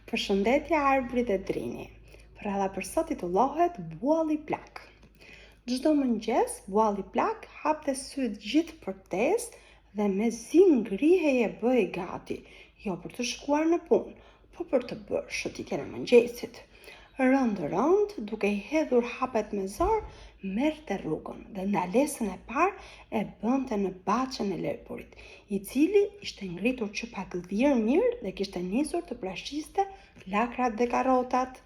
Përshëndetje arbrit e drini. Pralla për sot titullohet Bualli plak. Çdo mëngjes, bualli plak hapte syt gjithë përtes dhe me zi ngriheje bëhej gati, jo për të shkuar në punë, po për të bërë shëtitjen e mëngjesit. Rënd, duke I hedhur hapet me zor, merrte rrugën dhe ndalesën e parë e bënte në baçën e lepurit, I cili ishte ngritur që pak dhirë mirë dhe kishte nisur të prashiste lakrat dhe karrotat.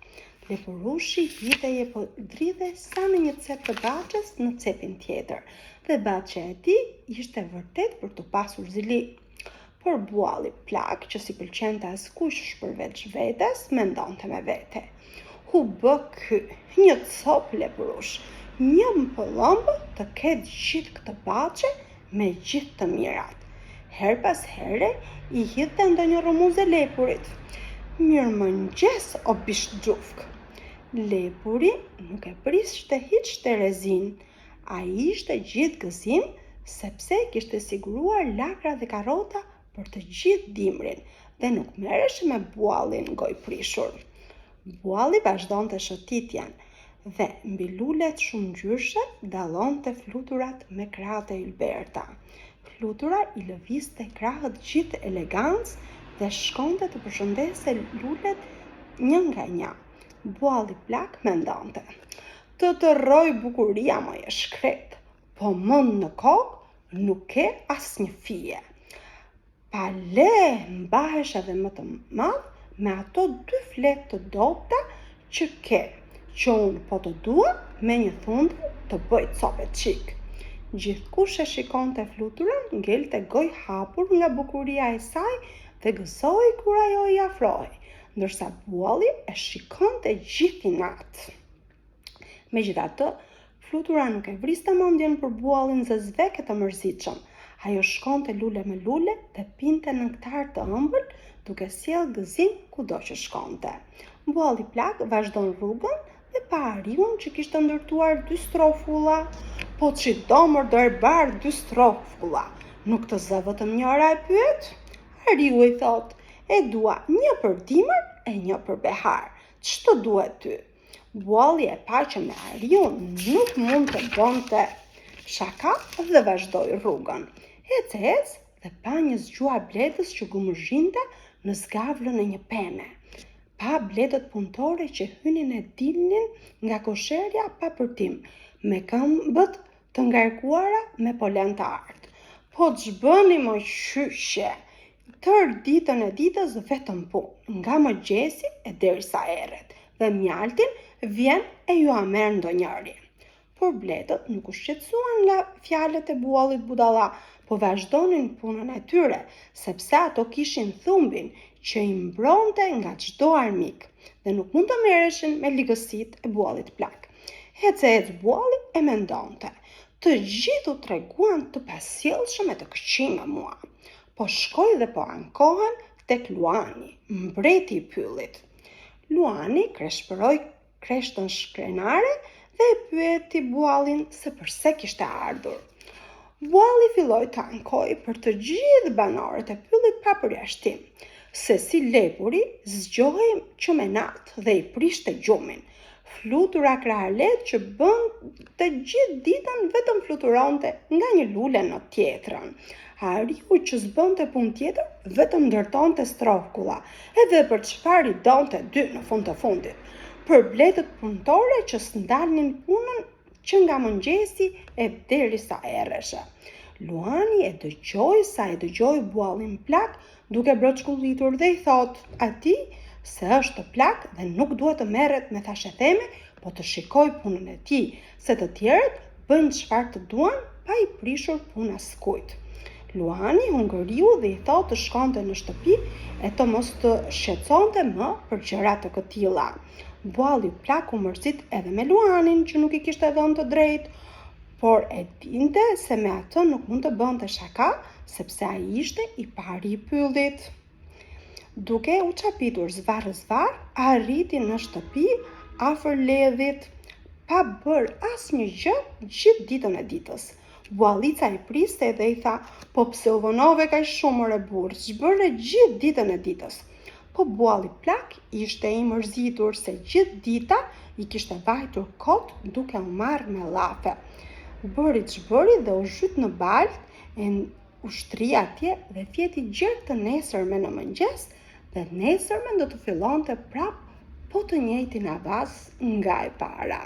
Lepurushi hidheje po dridhe sa në një cep të baçës në cepin tjetër, dhe baçja e tij ishte vërtet për të pasur zili. Por bualli plak, që si pëlqente askush përveç vetes, mendonte me vete. Hu bë ky, një cop lepurush, një pëllëmb të ketë gjithë këtë baçe me gjithë të mirat. Her pas here I hidhte ndonjë rrëmuzë lepurit. Mirëmëngjes o bisht gjufk. Lepuri nuk e priste hiç Terezin. Ai ishte gjithë gëzim sepse kishte siguruar lakra dhe karrota për të gjithë dimrin dhe nuk merresh me buallin gojë prishur. Bualli vazhdonte shëtitjen dhe mbi lulet shumë ngjyrshe dallonte fluturat me krahët e ylberta. Flutura I lëvizte krahët gjithë elegancë dhe shkonte të përshëndeste lulet një nga një. Bualli plak mendonte: të rroj bukuria moje shkret, po mend në kokë nuk ke asnjë fije. Pa le mbahesh edhe më të madh me ato 2 fletë të dobta që ke, që unë po të dua me një thundër të bëj cope qik. Gjithkush e shikonte fluturën ngelte gojë hapur nga bukuria e saj dhe gëzoi kur ajo I afrohej, ndërsa bualli e shikonte gjithë I natë. Megjithatë, flutura nuk e vriste mendjen për buallin zezveke të mërzitshëm. Ajo shkonte lule me lule dhe pinte nektar të ëmbël, duke sjell gëzim kudo që shkonte. Bualli plak vazhdon rrugën dhe pa Ariun që kishte ndërtuar 2 strofulla. Po çidomër do e bar 2 strofulla, nuk të zë vetëm njëra e pyet? Ariu I thot: e dua një për dimër e një për behar. Ç'të duhet ty? Bualli e pa që me Ariun nuk mund të bënte shaka dhe vazhdoi rrugën. Ec dhe pa një zgjuar bledhës që gumëzhinte në zgavlën e një peme. Pa bledët punëtore që hynin e dilnin nga kosherja pa përtim, me këmbët të ngarkuara me polen të artë. Po ç'bëni më qyshe? Tërë ditën e ditës vetëm punë, nga mëngjesi e derisa erret, dhe mjaltin vjen e ju a merr ndonjëri. Por bledët nuk u shqetësuan nga fjalët e buallit budalla, po vazhdonin punën e tyre, sepse ato kishin thumbin që I mbronte nga çdo armik dhe nuk mund të merreshin me ligësitë e buallit plak. Ec bualli e mendonte: të gjithë u treguan të pasjellshëm e të këqij me mua. Po shkoi dhe po ankohen tek Luani, mbreti I pyllit. Luani kreshpëroi kreshtën shkrenare dhe e pyeti buallin se pse kishte ardhur. Bualli filloi të ankoi për të gjithë banorët e pyllit pa përjashtim, se si lepuri zgjohej që me natë dhe I prishte gjumin. Flutura krahalet që bënte gjithë ditën vetëm fluturonte nga një lule në tjetrën. Ariu që s'bënte punë tjetër vetëm ndërtonte strofkulla, edhe për çfarë I donte 2 në fund të fundit. Për bledët punëtore që s'ndalnin punën që nga mëngjesi e derisa erreshe. Luani e dëgjoi buallin plak duke broçkullitur dhe I thot atij se është plak dhe nuk duhet të merret me thashetheme, po të shikoj punën e tij, se të tjerët bëjnë çfarë të duan pa I prishur punë askujt. Luani hungëriu dhe I thot të shkonte në shtëpi e të mos të shqetësonte më për gjëra të këtilla. Bualli plak u mërzit edhe me Luanin që nuk I kishte dhënë të drejtë, por e dinte se me atë nuk mund të bënte shaka, sepse ai ishte I pari I pyllit. Duke u çapitur zvarr, arriti në shtëpi afër ledhit, pa bërë asnjë gjë gjithë ditën e ditës. Buallica I priste dhe I tha: po pse u vonove kaq shumë ore burr, ç'bëre gjithë ditën e ditës? Po bualli plak ishte i mërzitur se gjithë dita i kishte vajtur kot duke u marrë me llafe. U bëri ç'bëri dhe u zhyt në baltë e ushtri atje dhe fjeti gjerë të nesërmen në mëngjes dhe nesërmen do të fillonte prap po të njëjtin avaz nga e para.